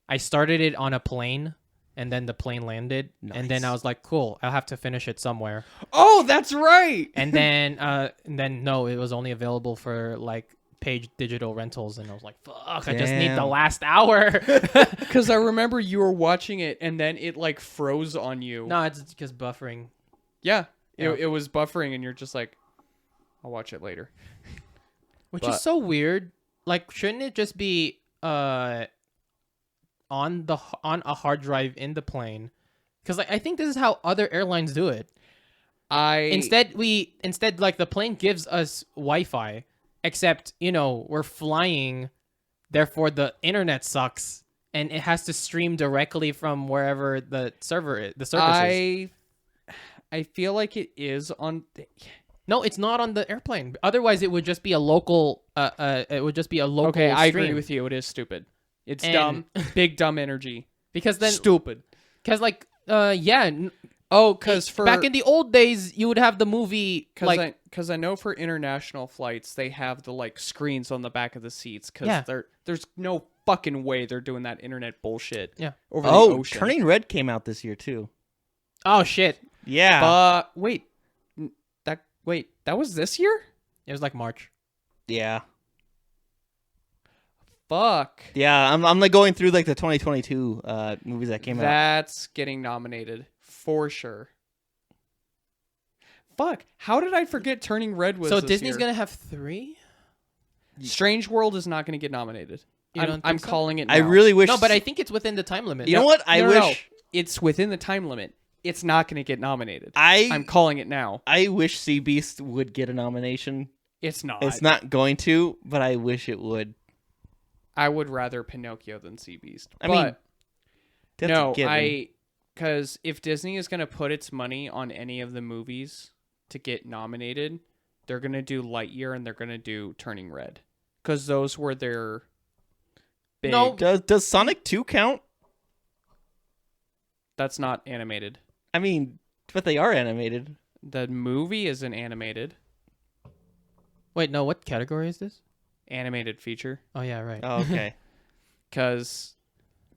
I started it on a plane, and then the plane landed, and then Nice. I was like, cool, I'll have to finish it somewhere. Oh, that's right. And then no, it was only available for like paid digital rentals, and I was like, fuck, I just need the Damn. last hour. Because I remember you were watching it and then it like froze on you. No, it's just buffering. Yeah. Yeah. It was buffering and you're just like, I'll watch it later. Which But- is so weird. Like, shouldn't it just be on a hard drive in the plane? Because like I think this is how other airlines do it. Instead like the plane gives us Wi-Fi, except we're flying, therefore the internet sucks, and it has to stream directly from wherever the service is. I feel like it is on. No, it's not on the airplane. Otherwise, it would just be a local. It would just be a local. Okay, I stream. agree with you. It is stupid. It's And- dumb. Big dumb energy. Because then, Stupid. because like, yeah. Oh, because for back in the old days, you would have the movie like because I know for international flights they have the like screens on the back of the seats because Yeah. there's no fucking way they're doing that internet bullshit. Yeah. Over the Oh, ocean. Turning Red came out this year too. oh shit, Yeah. Wait, that was this year? it was like March. Yeah. Fuck. Yeah. I'm like going through like the 2022 movies that came out. That's getting nominated for sure. Fuck. How did I forget Turning Red was So this Disney's year? gonna have 3. Strange World is not going to get nominated. You don't I'm think so? calling it now. I really wish. No, but I think it's within the time limit. You know what? I No, wish. no. It's within the time limit. It's not going to get nominated. I'm I'm calling it now. I wish Sea Beast would get a nomination. It's not. It's not going to, but I wish it would. I would rather Pinocchio than Sea Beast. I mean, But That's no, a given. because if Disney is going to put its money on any of the movies to get nominated, they're going to do Lightyear and they're going to do Turning Red, because those were their big. No. Does Sonic 2 count? That's not animated. I mean, but they are animated. The movie isn't animated. Wait, no. What category is this? Animated feature. Oh yeah, right. Oh, okay. Because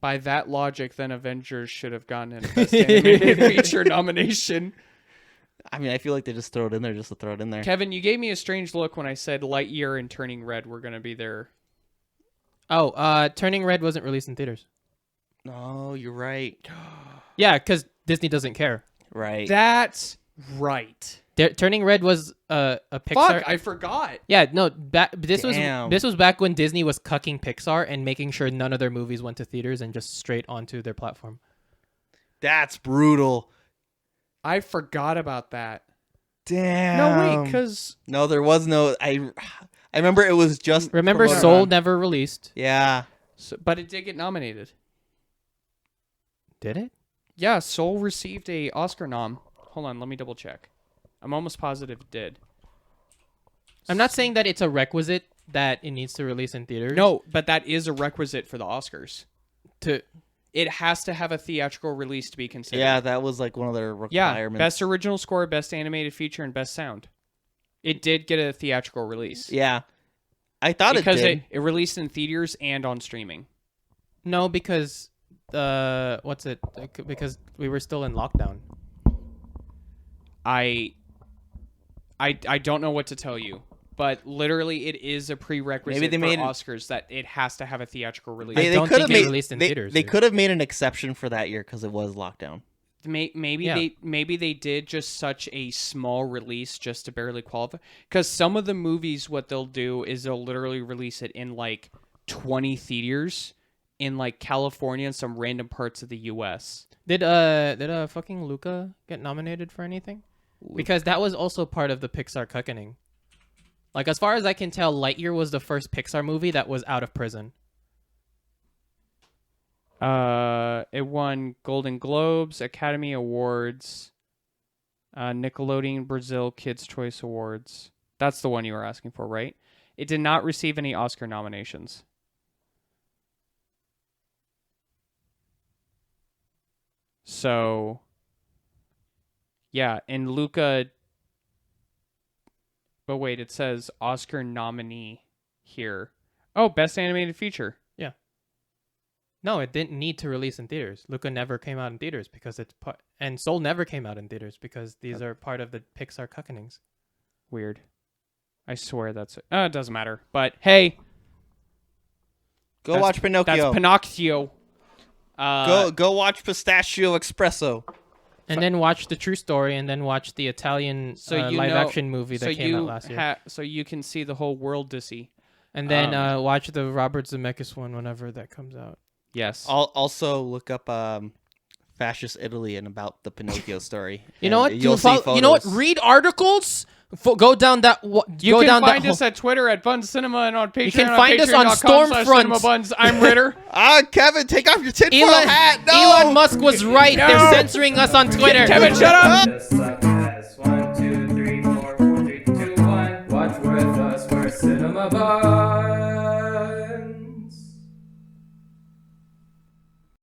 by that logic, then Avengers should have gotten a Best Animated Feature nomination. I mean, I feel like they just throw it in there just to throw it in there. Kevin, you gave me a strange look when I said Lightyear and Turning Red were going to be there. Oh, Turning Red wasn't released in theaters. No, you're right. Yeah, because Disney doesn't care. Right. That's right. Turning Red was a Pixar. Fuck, I forgot. Yeah, no. This Damn. was back when Disney was cucking Pixar and making sure none of their movies went to theaters and just straight onto their platform. That's brutal. I forgot about that. Damn. No, wait, because No, there was no. I remember it was just. Remember, promoted Soul on- never released. Yeah. but it did get nominated. Did it? Yeah, Soul received a Oscar nom. Hold on, let me double check. I'm almost positive it did. I'm not saying that it's a requisite that it needs to release in theaters. No, but that is a requisite for the Oscars. To It has to have a theatrical release to be considered. Yeah, that was like one of their Yeah, requirements. best original score, best animated feature, and best sound. It did get a theatrical release. Yeah. I thought because it did. it released in theaters and on streaming. no, because what's it? Because we were still in lockdown. I don't know what to tell you, but literally it is a prerequisite Maybe they for made it- Oscars that it has to have a theatrical release. I don't could think have it made released in they, theaters, They dude. could have made an exception for that year because it was lockdown. Maybe Yeah. they did just such a small release just to barely qualify. Because some of the movies, what they'll do is they'll literally release it in like 20 theaters in like California and some random parts of the U.S. Did fucking Luca get nominated for anything? Because that was also part of the Pixar cuckening. Like, as far as I can tell, Lightyear was the first Pixar movie that was out of prison. It won Golden Globes, Academy Awards, Nickelodeon Brazil Kids Choice Awards. That's the one you were asking for, right? It did not receive any Oscar nominations. So, yeah, and Luca. But wait, it says Oscar nominee here. Oh, best animated feature. No, it didn't need to release in theaters. Luca never came out in theaters because it's part, and Soul never came out in theaters because these are part of the Pixar cuckenings. Weird. I swear that's it. It doesn't matter. But hey, Go watch Pinocchio. That's Pinocchio. Go watch Pistachio Espresso. And then watch the True Story, and then watch the Italian live action movie that came out last year. So you can see the whole world to see. And then watch the Robert Zemeckis one whenever that comes out. Yes. I'll also look up fascist Italy and about the Pinocchio story. You know what? You'll see photos. You know what? Read articles. Go down that. You go can down find that us at Twitter at Bun Cinema and on Patreon. You can find us on Stormfront. I'm Ritter. Kevin, take off your tinfoil hat. No! Elon Musk was right. No! They're censoring us on Twitter. Kevin, shut up. Just suck ass. 1, 2, 3, 4, 4, 3, 2, 1. Watch with us, we're Cinema Buzz.